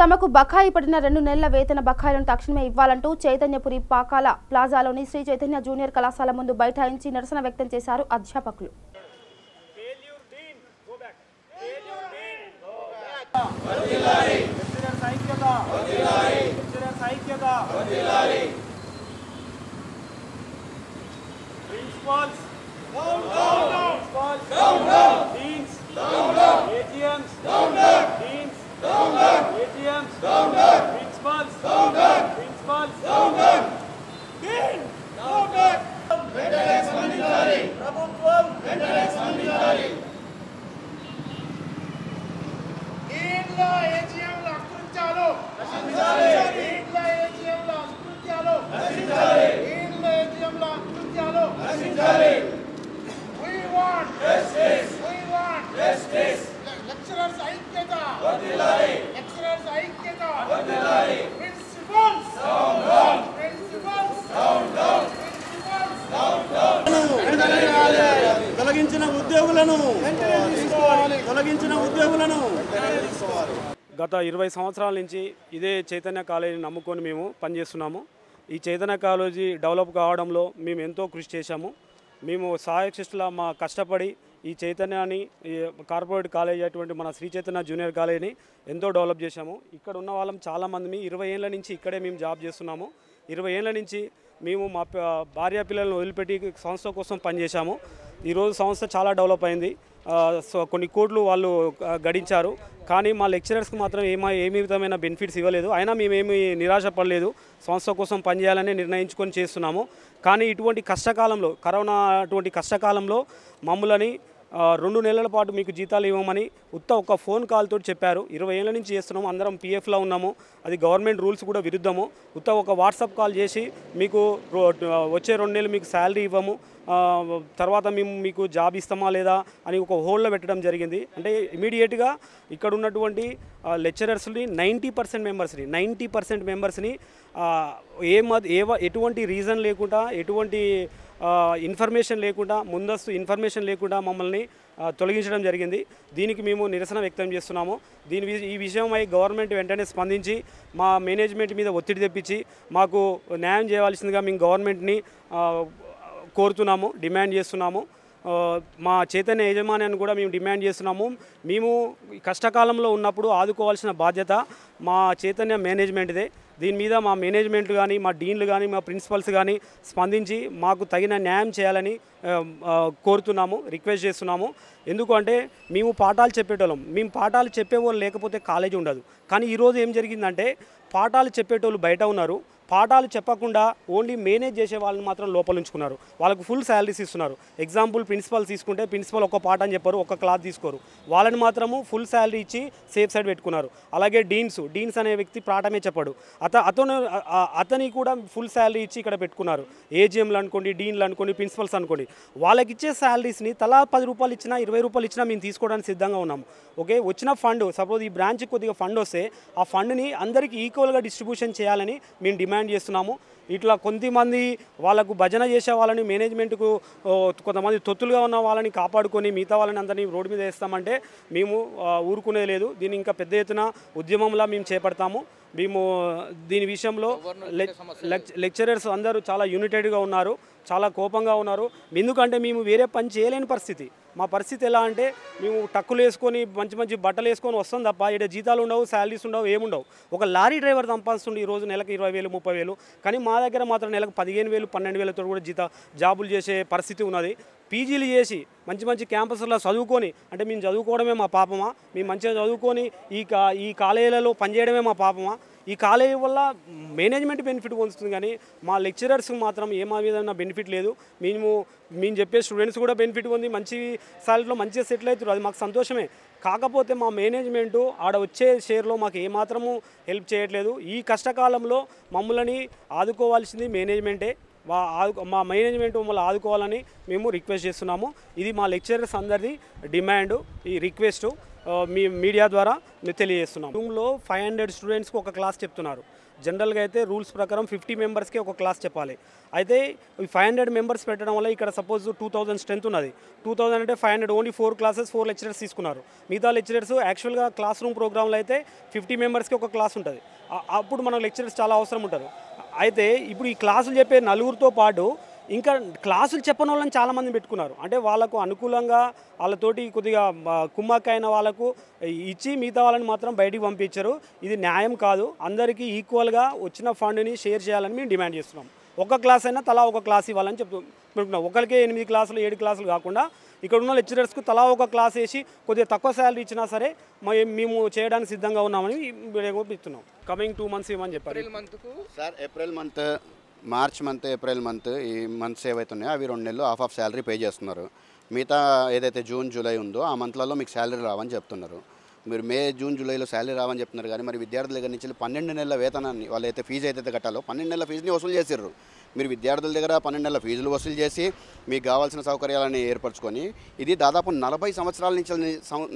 తమకు బకాయి పడిన 2 నెలల వేతన బకాయిలను తక్షణమే ఇవ్వాలంటూ చైతన్యపురి పాకాల ప్లాజాలోని శ్రీ చైతన్య జూనియర్ కళాశాల ముందు బైఠాయించి నిరసన వ్యక్తం చేశారు అధ్యాపకులు. గత 20 సంవత్సరాల నుంచి ఇదే చైతన్య కాలేజీని నమ్ముకొని మేము పనిచేస్తున్నాము. ఈ చైతన్య కాలేజీ డెవలప్ కావడంలో మేము ఎంతో కృషి చేశాము. మేము సహాయశిష్టుల మా కష్టపడి ఈ చైతన్యాన్ని కార్పొరేట్ కాలేజీ అటువంటి మన శ్రీ చైతన్య జూనియర్ కాలేజీని ఎంతో డెవలప్ చేశాము. ఇక్కడ ఉన్న వాళ్ళం చాలామంది 20 ఏళ్ళ నుంచి ఇక్కడే మేము జాబ్ చేస్తున్నాము. 20 ఏళ్ళ నుంచి మేము మా భార్య పిల్లలను వదిలిపెట్టి సంస్థ కోసం పనిచేశాము. ఈరోజు సంస్థ చాలా డెవలప్ అయింది. సో కొన్ని కోట్లు వాళ్ళు గడించారు. కానీ మా లెక్చరర్స్కి మాత్రం ఏ విధమైన బెనిఫిట్స్ ఇవ్వలేదు. అయినా మేమేమి నిరాశపడలేదు. సంస్థ కోసం పనిచేయాలని నిర్ణయించుకొని చేస్తున్నాము. కానీ ఇటువంటి కష్టకాలంలో, కరోనా అటువంటి కష్టకాలంలో మమ్మల్ని 2 నెలల పాటు మీకు జీతాలు ఇవ్వమని ఒక ఫోన్ కాల్తో చెప్పారు. 20 ఏళ్ళ నుంచి చేస్తున్నాము. అందరం పిఎఫ్లో ఉన్నాము. అది గవర్నమెంట్ రూల్స్ కూడా విరుద్ధము. ఒక వాట్సాప్ కాల్ చేసి మీకు వచ్చే 2 నెలలు మీకు శాలరీ ఇవ్వము, తర్వాత మేము మీకు జాబ్ ఇస్తామా లేదా అని ఒక హోల్డ్లో పెట్టడం జరిగింది. అంటే ఇమీడియట్గా ఇక్కడ ఉన్నటువంటి లెక్చరర్స్ని 90% మెంబర్స్ని ఎటువంటి రీజన్ లేకుండా, ఎటువంటి ఇన్ఫర్మేషన్ లేకుండా, ముందస్తు ఇన్ఫర్మేషన్ లేకుండా మమ్మల్ని తొలగించడం జరిగింది. దీనికి మేము నిరసన వ్యక్తం చేస్తున్నాము. ఈ విషయమై గవర్నమెంట్ వెంటనే స్పందించి మా మేనేజ్మెంట్ మీద ఒత్తిడి తెప్పించి మాకు న్యాయం చేయవలసిందిగా మేము గవర్నమెంట్ని కోరుతున్నాము, డిమాండ్ చేస్తున్నాము. మా చైతన్య యజమాన్యాన్ని కూడా మేము డిమాండ్ చేస్తున్నాము. మేము కష్టకాలంలో ఉన్నప్పుడు ఆదుకోవాల్సిన బాధ్యత మా చైతన్య మేనేజ్మెంట్దే. దీని మీద మా మేనేజ్మెంట్ కానీ, మా డీన్లు కానీ, మా ప్రిన్సిపల్స్ కానీ స్పందించి మాకు తగిన న్యాయం చేయాలని కోరుతున్నాము, రిక్వెస్ట్ చేస్తున్నాము. ఎందుకంటే మేము పాఠాలు చెప్పేటోళ్ళం. మేము పాఠాలు చెప్పేవాళ్ళు లేకపోతే కాలేజీ ఉండదు. కానీ ఈరోజు ఏం జరిగిందంటే పాఠాలు చెప్పేటోళ్ళు బయట ఉన్నారు, పాఠాలు చెప్పకుండా ఓన్లీ మేనేజ్ చేసే వాళ్ళని మాత్రం లోపల ఉంచుకున్నారు. వాళ్ళకు ఫుల్ శాలరీస్ ఇస్తున్నారు. ఎగ్జాంపుల్ ప్రిన్సిపల్ తీసుకుంటే ప్రిన్సిపల్ ఒక పాఠం చెప్పారు, ఒక క్లాస్ తీసుకోరు. వాళ్ళని మాత్రము ఫుల్ శాలరీ ఇచ్చి సేఫ్ సైడ్ పెట్టుకున్నారు. అలాగే డీన్స్ అనే వ్యక్తి పాఠమే చెప్పాడు, అతని కూడా ఫుల్ శాలరీ ఇచ్చి ఇక్కడ పెట్టుకున్నారు. ఏజీఎంలు అనుకోండి, డీన్లు అనుకోండి, ప్రిన్సిపల్స్ అనుకోండి, వాళ్ళకి ఇచ్చే శాలరీస్ని తలా 10 రూపాయలు ఇచ్చినా, 20 రూపాయలు ఇచ్చినా మేము తీసుకోవడానికి సిద్ధంగా ఉన్నాము. ఓకే, వచ్చిన ఫండ్, సపోజ్ ఈ బ్రాంచ్కి కొద్దిగా ఫండ్ వస్తే ఆ ఫండ్ని అందరికీ ఈక్వల్గా డిస్ట్రిబ్యూషన్ చేయాలని మేము డిమాండ్ చేస్తున్నాము. ఇట్లా కొంతమంది వాళ్ళకు భజన చేసే వాళ్ళని, మేనేజ్మెంట్కు కొంతమంది తొత్తులుగా ఉన్న వాళ్ళని కాపాడుకొని మిగతా వాళ్ళని అందరినీ రోడ్డు మీద వేస్తామంటే మేము ఊరుకునే లేదు. దీన్ని ఇంకా పెద్ద ఎత్తున ఉద్యమంలా మేము చేపడతాము. మేము దీని విషయంలో లెక్చరర్స్ అందరూ చాలా యూనిటెడ్గా ఉన్నారు, చాలా కోపంగా ఉన్నారు. ఎందుకంటే మేము వేరే పని చేయలేని పరిస్థితి. మా పరిస్థితి ఎలా అంటే మేము టక్కులు వేసుకొని మంచి బట్టలు వేసుకొని వస్తాం తప్ప ఇక్కడ జీతాలు ఉండవు, శాలరీస్ ఉండవు, ఏముండవు. ఒక లారీ డ్రైవర్ సంపాదిస్తుండే ఈరోజు నెలకు 20,000, 30,000. కానీ మా దగ్గర మాత్రం నెలకు 15,000, 12,000తో కూడా జాబులు చేసే పరిస్థితి ఉన్నది. పీజీలు చేసి మంచి క్యాంపస్లో చదువుకొని, అంటే మేము చదువుకోవడమే మా పాపమా? మేము మంచిగా చదువుకొని ఈ కాలేజీలలో పనిచేయడమే మా పాపమా? ఈ కాలేజీ వల్ల మేనేజ్మెంట్ బెనిఫిట్ పొందుతుంది, కానీ మా లెక్చరర్స్కి మాత్రం ఏమా విధంగా బెనిఫిట్ లేదు. మేము చెప్పే స్టూడెంట్స్ కూడా బెనిఫిట్ పొంది మంచి సాలరీలో మంచిగా సెటిల్ అవుతారు, అది మాకు సంతోషమే. కాకపోతే మా మేనేజ్మెంటు ఆడ వచ్చే షేర్లో మాకు ఏమాత్రము హెల్ప్ చేయట్లేదు. ఈ కష్టకాలంలో మమ్మల్ని ఆదుకోవాల్సింది మేనేజ్మెంటే. మా మేనేజ్మెంట్ మమ్మల్ని ఆదుకోవాలని మేము రిక్వెస్ట్ చేస్తున్నాము. ఇది మా లెక్చరర్స్ అందరిది డిమాండు, ఈ రిక్వెస్టు. మీ మీడియా ద్వారా మేము తెలియజేస్తున్నాం. రూమ్లో 500 స్టూడెంట్స్కి ఒక క్లాస్ చెప్తున్నారు. జనరల్గా అయితే రూల్స్ ప్రకారం 50 మెంబర్స్కి ఒక క్లాస్ చెప్పాలి. అయితే ఈ 500 మెంబర్స్ పెట్టడం వల్ల ఇక్కడ సపోజ్ 2000 స్ట్రెంత్ ఉన్నది. 2000 అంటే 500 ఓన్లీ 4 క్లాసెస్ 4 లెక్చరర్స్ తీసుకున్నారు. మిగతా లెక్చరర్స్ యాక్చువల్గా క్లాస్ రూమ్ ప్రోగ్రాంలో అయితే 50 మెంబర్స్కి ఒక క్లాస్ ఉంటుంది. అప్పుడు మనకు లెక్చరర్స్ చాలా అవసరం ఉంటారు. అయితే ఇప్పుడు ఈ క్లాసులు చెప్పే నలుగురితో పాటు ఇంకా క్లాసులు చెప్పని వాళ్ళని చాలామంది పెట్టుకున్నారు. అంటే వాళ్ళకు అనుకూలంగా వాళ్ళతోటి కొద్దిగా కుమ్మక్కైన వాళ్ళకు ఇచ్చి మిగతా వాళ్ళని మాత్రం బయటికి పంపించారు. ఇది న్యాయం కాదు. అందరికీ ఈక్వల్గా వచ్చిన ఫండ్ని షేర్ చేయాలని మేము డిమాండ్ చేస్తున్నాం. ఒక క్లాస్ అయినా తలా ఒక క్లాస్ ఇవ్వాలని చెప్తున్నాం. ఒకరికే 8 క్లాసులు 7 క్లాసులు కాకుండా ఇక్కడ ఉన్న లెక్చరర్స్కు తలా ఒక క్లాస్ వేసి కొద్దిగా తక్కువ శాలరీ ఇచ్చినా సరే మేము చేయడానికి సిద్ధంగా ఉన్నామని ఇస్తున్నాం. కమింగ్ 2 మంత్స్ ఇవ్వమని చెప్పారు. Sir April month, March month, April month, ఈ మంత్స్ ఏవైతే ఉన్నాయో అవి 2 నెలలు ఆఫ్ శాలరీ పే చేస్తున్నారు. మిగతా ఏదైతే జూన్ జూలై ఉందో ఆ మంత్లలో మీకు శాలరీ రావని చెప్తున్నారు. మీరు మే జూన్ జూలైలో శాలరీ రావని చెప్తున్నారు. కానీ మరి విద్యార్థుల దగ్గర నుంచి 12 నెలల వేతనాన్ని వాళ్ళైతే ఫీజు అయితే కట్టాలో 12 నెలల ఫీజుని వసూలు చేసిర్రు. మీరు విద్యార్థుల దగ్గర 12 నెలల ఫీజులు వసూలు చేసి మీకు కావాల్సిన సౌకర్యాలని ఏర్పరచుకొని ఇది దాదాపు 40 సంవత్సరాల నుంచి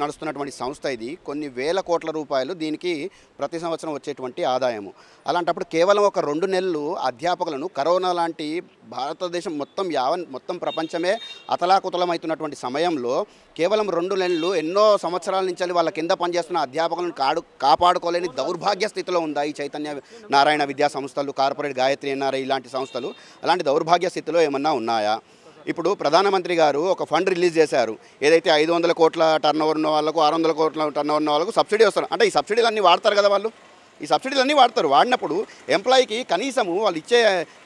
నడుస్తున్నటువంటి సంస్థ. ఇది కొన్ని వేల కోట్ల రూపాయలు దీనికి ప్రతి సంవత్సరం వచ్చేటువంటి ఆదాయము. అలాంటప్పుడు కేవలం ఒక 2 నెలలు అధ్యాపకులను కరోనా లాంటి భారతదేశం మొత్తం ప్రపంచమే అతలాకుతలమవుతున్నటువంటి సమయంలో కేవలం 2 నెలలు ఎన్నో సంవత్సరాల నుంచి వాళ్ళ కింద పనిచేస్తున్న అధ్యాపకులను కాపాడుకోలేని దౌర్భాగ్య స్థితిలో ఉందా ఈ చైతన్య నారాయణ విద్యా సంస్థలు, కార్పొరేట్ గాయత్రి ఎన్ఆర్ఐ ఇలాంటి సంస్థలు? అలాంటి దౌర్భాగ్య స్థితిలో ఏమన్నా ఉన్నాయా? ఇప్పుడు ప్రధానమంత్రి గారు ఒక ఫండ్ రిలీజ్ చేశారు. ఏదైతే 500 కోట్ల టర్నోవర్ ఉన్న వాళ్ళకు, 600 కోట్ల టర్నోవర్ ఉన్న వాళ్ళకు సబ్సిడీ వస్తారు. అంటే ఈ సబ్సిడీలన్నీ వాడతారు కదా వాళ్ళు. ఈ సబ్సిడీలన్నీ వాడతారు. వాడినప్పుడు ఎంప్లాయీకి కనీసము వాళ్ళు ఇచ్చే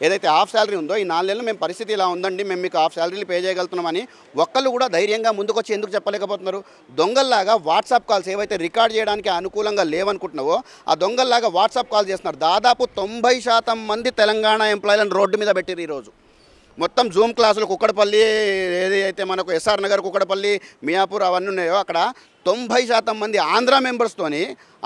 ఏదైతే హాఫ్ శాలరీ ఉందో ఈ 4 నెలలు మేము పరిస్థితి ఇలా ఉందండి, మేము మీకు హాఫ్ శాలరీలు పే చేయగలుగుతున్నామని ఒక్కళ్ళు కూడా ధైర్యంగా ముందుకొచ్చి ఎందుకు చెప్పలేకపోతున్నారు? దొంగల్లాగా వాట్సాప్ కాల్స్ ఏవైతే రికార్డ్ చేయడానికి అనుకూలంగా లేవనుకుంటున్నావో ఆ దొంగల్లాగా వాట్సాప్ కాల్ చేస్తున్నారు. దాదాపు 90% మంది తెలంగాణ ఎంప్లాయీలను రోడ్డు మీద పెట్టిరు ఈరోజు. మొత్తం జూమ్ క్లాసులు కుక్కడపల్లి, ఏదైతే మనకు ఎస్ఆర్ నగర్, కుక్కడపల్లి, మియాపూర్ అవన్నీ ఉన్నాయో అక్కడ 90% మంది ఆంధ్ర మెంబర్స్తోని,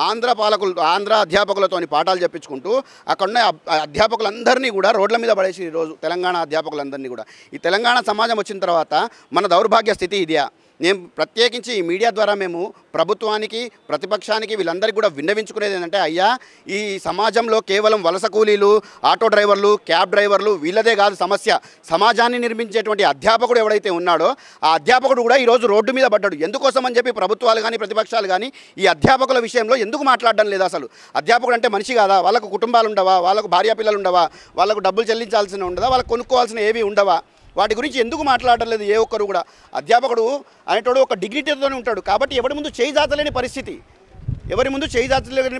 ఆంధ్ర అధ్యాపకులతోని పాఠాలు చెప్పించుకుంటూ అక్కడున్న అధ్యాపకులందరినీ కూడా రోడ్ల మీద పడేసి ఈరోజు తెలంగాణ అధ్యాపకులందరినీ కూడా. ఈ తెలంగాణ సమాజం వచ్చిన తర్వాత మన దౌర్భాగ్య స్థితి ఇదే. నేను ప్రత్యేకించి ఈ మీడియా ద్వారా మేము ప్రభుత్వానికి, ప్రతిపక్షానికి, వీళ్ళందరికీ కూడా విన్నవించుకునేది ఏంటంటే, అయ్యా ఈ సమాజంలో కేవలం వలస కూలీలు, ఆటో డ్రైవర్లు, క్యాబ్ డ్రైవర్లు వీళ్ళదే కాదు సమస్య. సమాజాన్ని నిర్మించేటువంటి అధ్యాపకుడు ఎవడైతే ఉన్నాడో ఆ అధ్యాపకుడు కూడా ఈరోజు రోడ్డు మీద పడ్డాడు. ఎందుకోసం అని చెప్పి ప్రభుత్వాలు కానీ ప్రతిపక్షాలు కానీ ఈ అధ్యాపకుల విషయంలో ఎందుకు మాట్లాడడం లేదు? అసలు అధ్యాపకుడు అంటే మనిషి కాదా? వాళ్ళకు కుటుంబాలు ఉండవా? వాళ్ళకు భార్య పిల్లలు ఉండవా? వాళ్ళకు డబ్బులు చెల్లించాల్సిన ఉండదా? వాళ్ళకు కొనుక్కోవాల్సిన ఏవి ఉండవా? వాటి గురించి ఎందుకు మాట్లాడడం లేదు ఏ ఒక్కరు కూడా? అధ్యాపకుడు అనేటోడు ఒక డిగ్నిటీతోనే ఉంటాడు. కాబట్టి ఎవరి ముందు చేయి జాచలేని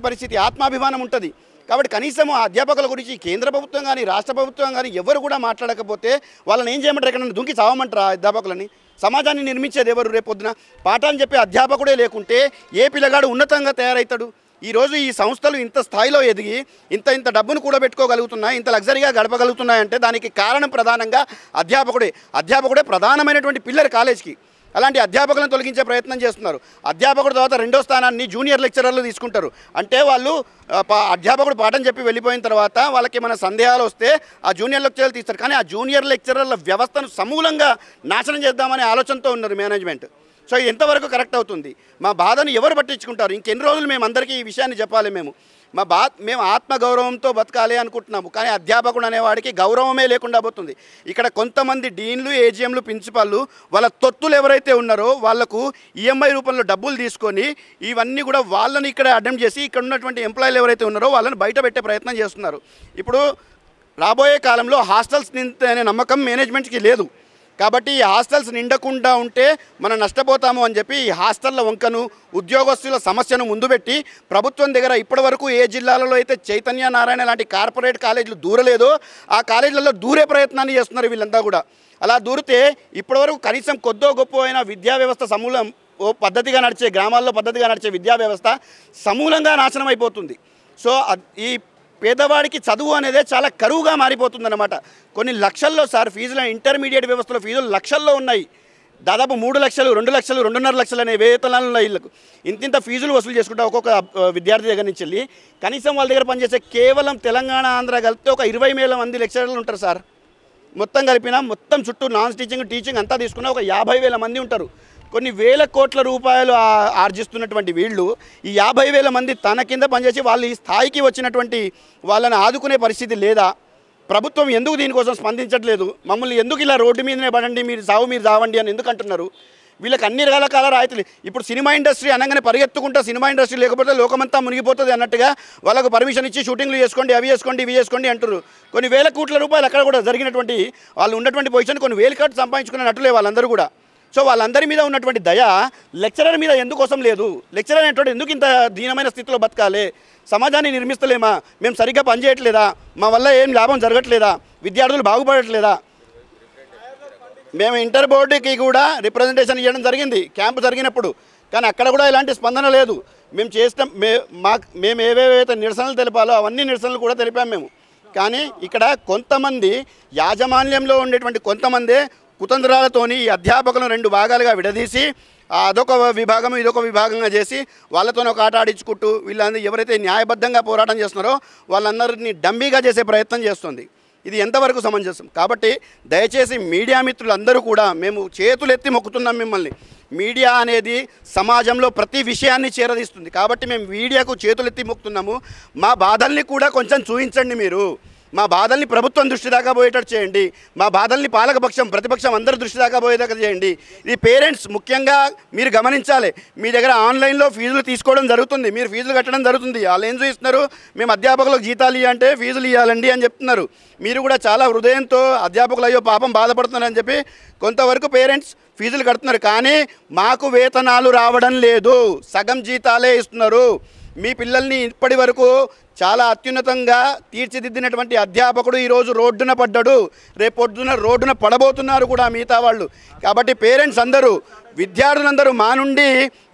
పరిస్థితి, ఆత్మాభిమానం ఉంటుంది. కాబట్టి కనీసం ఆ అధ్యాపకుల గురించి కేంద్ర ప్రభుత్వం కానీ రాష్ట్ర ప్రభుత్వం కానీ ఎవరు కూడా మాట్లాడకపోతే వాళ్ళని ఏం చేయమంటారు? ఎక్కడన్నా దుంకి చావమంటారా అధ్యాపకులని? సమాజాన్ని నిర్మించేది ఎవరు? రేపొద్దున పాఠాన్ని చెప్పే అధ్యాపకుడే లేకుంటే ఏ పిల్లగాడు ఉన్నతంగా తయారవుతాడు? ఈరోజు ఈ సంస్థలు ఇంత స్థాయిలో ఎదిగి ఇంత డబ్బును కూడబెట్టుకోగలుగుతున్నాయి, ఇంత లగ్జరీగా గడపగలుగుతున్నాయంటే దానికి కారణం ప్రధానంగా అధ్యాపకుడే ప్రధానమైనటువంటి పిల్లర్ కాలేజ్కి. అలాంటి అధ్యాపకులను తొలగించే ప్రయత్నం చేస్తున్నారు. అధ్యాపకుడు తర్వాత 2వ స్థానాన్ని జూనియర్ లెక్చరర్లు తీసుకుంటారు. అంటే వాళ్ళు అధ్యాపకుడు పాఠం చెప్పి వెళ్ళిపోయిన తర్వాత వాళ్ళకి ఏమైనా సందేహాలు వస్తే ఆ జూనియర్ లెక్చరర్లు తీస్తారు. కానీ ఆ జూనియర్ లెక్చరర్ల వ్యవస్థను సమూలంగా నాశనం చేద్దామనే ఆలోచనతో ఉన్నారు మేనేజ్మెంట్. సో ఎంతవరకు కరెక్ట్ అవుతుంది? మా బాధను ఎవరు పట్టించుకుంటారు? ఇంకెన్ని రోజులు మేము అందరికీ ఈ విషయాన్ని చెప్పాలి? మేము ఆత్మగౌరవంతో బతకాలి అనుకుంటున్నాము. కానీ అధ్యాపకుడు అనేవాడికి గౌరవమే లేకుండా పోతుంది. ఇక్కడ కొంతమంది డీన్లు, ఏజీఎంలు, ప్రిన్సిపాల్లు వాళ్ళ తొత్తులు ఎవరైతే ఉన్నారో వాళ్లకు ఈఎంఐ రూపంలో డబ్బులు తీసుకొని ఇవన్నీ కూడా వాళ్ళని ఇక్కడ అటెంప్ట్ చేసి ఇక్కడ ఉన్నటువంటి ఎంప్లాయీలు ఎవరైతే ఉన్నారో వాళ్ళని బయట పెట్టే ప్రయత్నం చేస్తున్నారు. ఇప్పుడు రాబోయే కాలంలో హాస్టల్స్ నిండే నమ్మకం మేనేజ్మెంట్కి లేదు. కాబట్టి ఈ హాస్టల్స్ నిండకుండా ఉంటే మనం నష్టపోతాము అని చెప్పి ఈ హాస్టళ్ల వంకను, ఉద్యోగస్తుల సమస్యను ముందు పెట్టి ప్రభుత్వం దగ్గర ఇప్పటివరకు ఏ జిల్లాలలో అయితే చైతన్య నారాయణ లాంటి కార్పొరేట్ కాలేజీలు దూరలేదో ఆ కాలేజీలలో దూరే ప్రయత్నాన్ని చేస్తున్నారు వీళ్ళంతా కూడా. అలా దూరితే ఇప్పటివరకు కనీసం కొద్దో గొప్ప అయిన విద్యా వ్యవస్థ సమూలం పద్ధతిగా నడిచే, గ్రామాల్లో పద్ధతిగా నడిచే విద్యా వ్యవస్థ సమూలంగా నాశనం అయిపోతుంది. సో ఈ పేదవాడికి చదువు అనేది చాలా కరువుగా మారిపోతుందన్నమాట. కొన్ని లక్షల్లో సార్ ఫీజుల ఇంటర్మీడియట్ వ్యవస్థలో ఫీజులు లక్షల్లో ఉన్నాయి. దాదాపు 3 లక్షలు, 2 లక్షలు, 2.5 లక్షలు అనే వేతనాలు ఉన్నాయి వీళ్ళకు. ఇంత ఫీజులు వసూలు చేసుకుంటా ఒక్కొక్క విద్యార్థి దగ్గర నుంచి వెళ్ళి కనీసం వాళ్ళ దగ్గర పనిచేసే కేవలం తెలంగాణ, ఆంధ్ర కలిపితే ఒక 20,000 మంది లెక్చరర్లు ఉంటారు సార్. మొత్తం కలిపినా మొత్తం చుట్టూ నాన్ టీచింగ్ అంతా తీసుకున్నా ఒక 50,000 మంది ఉంటారు. కొన్ని వేల కోట్ల రూపాయలు ఆర్జిస్తున్నటువంటి వీళ్ళు ఈ 50,000 మంది తన కింద పనిచేసి వాళ్ళు ఈ స్థాయికి వచ్చినటువంటి వాళ్ళని ఆదుకునే పరిస్థితి లేదా? ప్రభుత్వం ఎందుకు దీనికోసం స్పందించట్లేదు? మమ్మల్ని ఎందుకు ఇలా రోడ్డు మీదనే పడండి, మీరు చావండి అని ఎందుకు అంటున్నారు? వీళ్ళకి అన్ని రకాల రాయితీలు. ఇప్పుడు సినిమా ఇండస్ట్రీ అనగానే పరిగెత్తుకుంటా సినిమా ఇండస్ట్రీ లేకపోతే లోకమంతా మునిగిపోతుంది అన్నట్టుగా వాళ్ళకు పర్మిషన్ ఇచ్చి షూటింగ్లు చేసుకోండి, అవి చేసుకోండి, ఇవి చేసుకోండి అంటారు. కొన్ని వేల కోట్ల రూపాయలు అక్కడ కూడా జరిగినటువంటి వాళ్ళు ఉన్నటువంటి పొజిషన్ కొన్ని వేల కోట్లు సంపాదించుకున్న నటులే వాళ్ళందరూ కూడా. సో వాళ్ళందరి మీద ఉన్నటువంటి దయ లెక్చరర్ మీద ఎందుకోసం లేదు? లెక్చరర్ అనేటువంటి ఎందుకు ఇంత దీనమైన స్థితిలో బతకాలి? సమాజాన్ని నిర్మిస్తలేమా? మేము సరిగ్గా పనిచేయట్లేదా? మా వల్ల ఏం లాభం జరగట్లేదా? విద్యార్థులు బాగుపడట్లేదా? మేము ఇంటర్ బోర్డుకి కూడా రిప్రజెంటేషన్ ఇవ్వడం జరిగింది క్యాంపు జరిగినప్పుడు, కానీ అక్కడ కూడా ఎలాంటి స్పందన లేదు. మేము చేస్తాం, మేము ఏవేవైతే నిరసనలు తెలిపాలో అవన్నీ నిరసనలు కూడా తెలిపాము మేము. కానీ ఇక్కడ కొంతమంది యాజమాన్యంలో ఉండేటువంటి కొంతమందే కుతంత్రాలతోని ఈ అధ్యాపకులను 2 భాగాలుగా విడదీసి అదొక విభాగం ఇదొక విభాగంగా చేసి వాళ్ళతోనే ఒక ఆట ఆడించుకుంటూ వీళ్ళందరూ ఎవరైతే న్యాయబద్ధంగా పోరాటం చేస్తున్నారో వాళ్ళందరినీ డంబీగా చేసే ప్రయత్నం చేస్తుంది. ఇది ఎంతవరకు సమంజసం? కాబట్టి దయచేసి మీడియా మిత్రులందరూ కూడా మేము చేతులెత్తి మొక్కుతున్నాం మిమ్మల్ని. మీడియా అనేది సమాజంలో ప్రతి విషయాన్ని చేరదీస్తుంది. కాబట్టి మేము మీడియాకు చేతులెత్తి మొక్కుతున్నాము. మా బాధల్ని కూడా కొంచెం చూపించండి మీరు. మా బాధల్ని ప్రభుత్వం దృష్టి దాకా పోయేటట్టు చేయండి. మా బాధల్ని పాలకపక్షం ప్రతిపక్షం అందరి దృష్టి దాకా పోయేదాకా చేయండి. ఇది పేరెంట్స్ ముఖ్యంగా మీరు గమనించాలి. మీ దగ్గర ఆన్లైన్లో ఫీజులు తీసుకోవడం జరుగుతుంది, మీరు ఫీజులు కట్టడం జరుగుతుంది. వాళ్ళు ఏం చూస్తున్నారు? మేము అధ్యాపకులకు జీతాలు ఇవ్వాలంటే ఫీజులు ఇవ్వాలండి అని చెప్తున్నారు. మీరు కూడా చాలా హృదయంతో అధ్యాపకులు అయ్యో పాపం బాధపడుతున్నారని చెప్పి కొంతవరకు పేరెంట్స్ ఫీజులు కడుతున్నారు. కానీ మాకు వేతనాలు రావడం లేదు, సగం జీతాలే ఇస్తున్నారు. మీ పిల్లల్ని ఇప్పటి వరకు చాలా అత్యున్నతంగా తీర్చిదిద్దినటువంటి అధ్యాపకుడు ఈరోజు రోడ్డున పడ్డాడు, రేపొద్దున రోడ్డున పడబోతున్నారు కూడా మిగతా వాళ్ళు. కాబట్టి పేరెంట్స్ అందరూ విద్యార్థులందరూ మా నుండి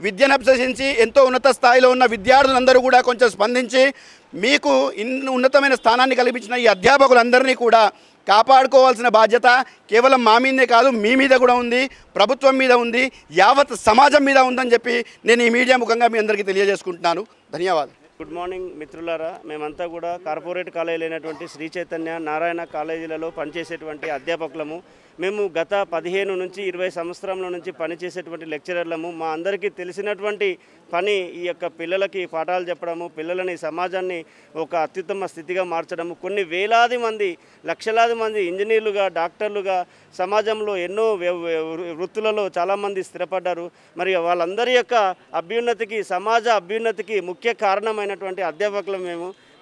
విద్యను అభ్యసించి ఎంతో ఉన్నత స్థాయిలో ఉన్న విద్యార్థులందరూ కూడా కొంచెం స్పందించి మీకు ఉన్నతమైన స్థానాన్ని కల్పించిన ఈ అధ్యాపకులందరినీ కూడా కాపాడుకోవాల్సిన బాధ్యత కేవలం మా మీదే కాదు, మీ మీద కూడా ఉంది, ప్రభుత్వం మీద ఉంది, యావత్ సమాజం మీద ఉందని చెప్పి నేను ఈ మీడియా ముఖంగా మీ అందరికీ తెలియజేసుకుంటున్నాను. ధన్యవాదాలు. గుడ్ మార్నింగ్ మిత్రులారా. మేమంతా కూడా కార్పొరేట్ కాలేజీలు అయినటువంటి శ్రీ చైతన్య నారాయణ కాలేజీలలో పనిచేసేటువంటి అధ్యాపకులము. మేము గత 15 నుంచి 20 సంవత్సరంల నుంచి పనిచేసేటువంటి లెక్చరర్లము. మా అందరికీ తెలిసినటువంటి పని ఈ యొక్క పిల్లలకి పాఠాలు చెప్పడము, పిల్లలని సమాజాన్ని ఒక అత్యుత్తమ స్థితిగా మార్చడము. కొన్ని వేలాది మంది లక్షలాది మంది ఇంజనీర్లుగా డాక్టర్లుగా సమాజంలో ఎన్నో వృత్తులలో చాలామంది స్థిరపడ్డారు. మరి వాళ్ళందరి యొక్క అభ్యున్నతికి సమాజ అభ్యున్నతికి ముఖ్య కారణమైనటువంటి అధ్యాపకులు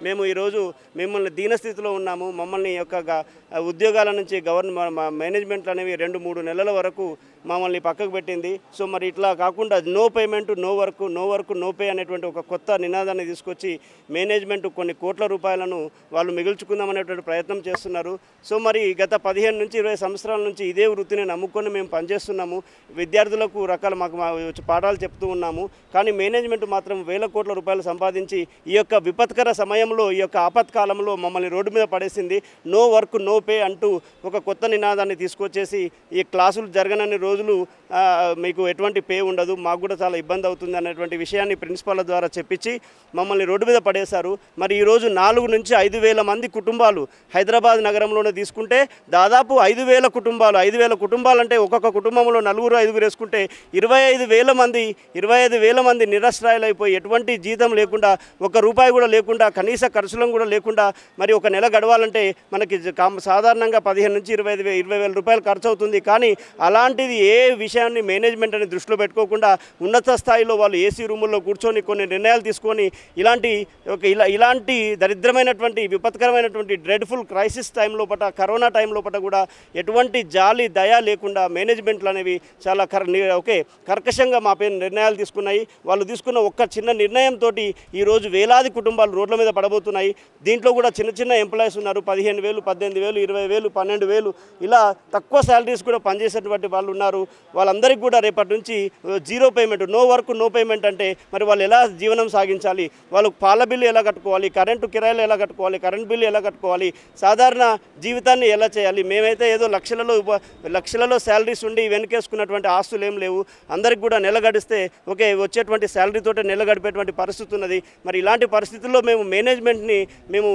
మేము ఈరోజు మిమ్మల్ని దీనస్థితిలో ఉన్నాము. మమ్మల్ని యొక్క ఉద్యోగాల నుంచి మేనేజ్మెంట్లు అనేవి 2-3 నెలల వరకు మమ్మల్ని పక్కకు పెట్టింది. సో మరి ఇట్లా కాకుండా no payment no work, no work no pay అనేటువంటి ఒక కొత్త నినాదాన్ని తీసుకొచ్చి మేనేజ్మెంట్ కొన్ని కోట్ల రూపాయలను వాళ్ళు మిగుల్చుకుందాం అనేటువంటి ప్రయత్నం చేస్తున్నారు. సో మరి గత 15 నుంచి 20 సంవత్సరాల నుంచి ఇదే వృత్తిని నమ్ముకొని మేము పనిచేస్తున్నాము. విద్యార్థులకు మాకు పాఠాలు చెప్తూ ఉన్నాము. కానీ మేనేజ్మెంట్ మాత్రం వేల కోట్ల రూపాయలు సంపాదించి ఈ యొక్క విపత్కర సమయంలో ఈ యొక్క ఆపత్కాలంలో మమ్మల్ని రోడ్డు మీద పడేసింది. నో వర్క్ నో పే అంటూ ఒక కొత్త నినాదాన్ని తీసుకొచ్చేసి ఈ క్లాసులు జరగనన్ని రోజులు మీకు ఎటువంటి పే ఉండదు, మాకు కూడా చాలా ఇబ్బంది అవుతుంది అనేటువంటి విషయాన్ని ప్రిన్సిపాల్ ద్వారా చెప్పించి మమ్మల్ని రోడ్డు మీద పడేశారు. మరి ఈరోజు 4 నుంచి 5,000 మంది కుటుంబాలు హైదరాబాద్ నగరంలోనే తీసుకుంటే దాదాపు 5,000 కుటుంబాలు. 5,000 కుటుంబాలు అంటే ఒక్కొక్క కుటుంబంలో 4-5 వేసుకుంటే 25,000 మంది నిరస్త్రాయులైపోయి ఎటువంటి జీతం లేకుండా, ₹1 కూడా లేకుండా, కనీస ఖర్చులను కూడా లేకుండా మరి ఒక నెల గడవాలంటే మనకి సాధారణంగా 15 నుంచి 20,000 రూపాయలు ఖర్చు అవుతుంది. కానీ అలాంటిది ఏ విషయాన్ని మేనేజ్మెంట్ అని దృష్టిలో పెట్టుకోకుండా ఉన్నత స్థాయిలో వాళ్ళు ఏసీ రూముల్లో కూర్చొని కొన్ని నిర్ణయాలు తీసుకొని ఇలాంటి దరిద్రమైనటువంటి విపత్కరమైనటువంటి డ్రెడ్ఫుల్ క్రైసిస్ టైం లోపల, కరోనా టైం లోపల కూడా ఎటువంటి జాలి దయ లేకుండా మేనేజ్మెంట్లు అనేవి చాలా కర్కశంగా మా పైన నిర్ణయాలు తీసుకున్నాయి. వాళ్ళు తీసుకున్న ఒక్క చిన్న నిర్ణయంతో ఈరోజు వేలాది కుటుంబాలు రోడ్ల మీద పడబోతున్నాయి. దీంట్లో కూడా చిన్న ఎంప్లాయీస్ ఉన్నారు. 15,000, 18,000, 20,000, 12,000 ఇలా తక్కువ శాలరీస్ కూడా పనిచేసేటువంటి వాళ్ళు ఉన్నారు. వాళ్ళందరికీ కూడా రేపటి నుంచి zero payment, no work no payment అంటే మరి వాళ్ళు ఎలా జీవనం సాగించాలి? వాళ్ళు పాల బిల్లు ఎలా కట్టుకోవాలి? కరెంటు కిరాయిలు ఎలా కట్టుకోవాలి? కరెంట్ బిల్లు ఎలా కట్టుకోవాలి? సాధారణ జీవితాన్ని ఎలా చేయాలి? మేమైతే ఏదో లక్షలలో శాలరీస్ ఉండి వెనకేసుకున్నటువంటి ఆస్తులు ఏం లేవు. అందరికి కూడా నెల గడిస్తే వచ్చేటువంటి శాలరీతోటే నెల గడిపేటువంటి పరిస్థితి ఉన్నది. మరి ఇలాంటి పరిస్థితుల్లో మేము మేనేజ్మెంట్ని మేము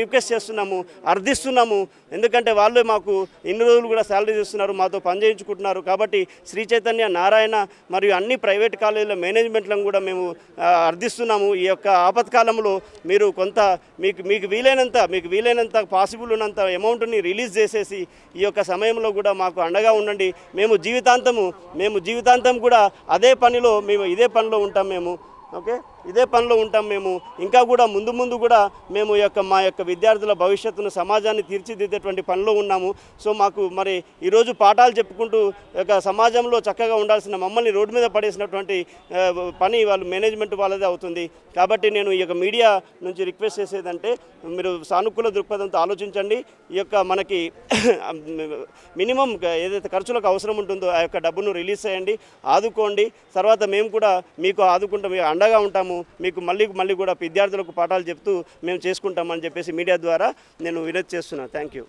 రిక్వెస్ట్ చేస్తున్నాము, అర్థిస్తున్నాము. ఎందుకంటే వాళ్ళే మాకు ఇన్ని రోజులు కూడా శాలరీస్ ఇస్తున్నారు, మాతో వాళ్ళతో పనిచేయించుకుంటున్నారు. కాబట్టి శ్రీ చైతన్య నారాయణ మరియు అన్ని ప్రైవేట్ కాలేజీల మేనేజ్మెంట్లను కూడా మేము అర్థిస్తున్నాము. ఈ యొక్క ఆపత్కాలంలో మీరు కొంత మీకు వీలైనంత పాసిబుల్ ఉన్నంత అమౌంట్ని రిలీజ్ చేసేసి ఈ యొక్క సమయంలో కూడా మాకు అండగా ఉండండి. మేము జీవితాంతం కూడా ఇదే పనిలో ఉంటాం. ఓకే, ఇదే పనిలో ఉంటాం. ఇంకా కూడా ముందు కూడా మేము మా యొక్క విద్యార్థుల భవిష్యత్తును సమాజాన్ని తీర్చిదిద్దేటువంటి పనిలో ఉన్నాము. సో మాకు మరి ఈరోజు పాఠాలు చెప్పుకుంటూ సమాజంలో చక్కగా ఉండాల్సిన మమ్మల్ని రోడ్డు మీద పడేసినటువంటి పని వాళ్ళు మేనేజ్మెంట్ వాళ్ళదే అవుతుంది. కాబట్టి నేను ఈ యొక్క మీడియా నుంచి రిక్వెస్ట్ చేసేదంటే మీరు సానుకూల దృక్పథంతో ఆలోచించండి. ఈ యొక్క మనకి మినిమం ఏదైతే ఖర్చులకు అవసరం ఉంటుందో ఆ యొక్క డబ్బును రిలీజ్ చేయండి, ఆదుకోండి. తర్వాత మేము కూడా మీకు ఆదుకుంటాం, అండగా ఉంటాము. మీకు మళ్ళీ కూడా విద్యార్థులకు పాఠాలు చెప్తూ మేము చేసుకుంటామని చెప్పేసి మీడియా ద్వారా నేను వినతి చేస్తున్నాను. Thank you.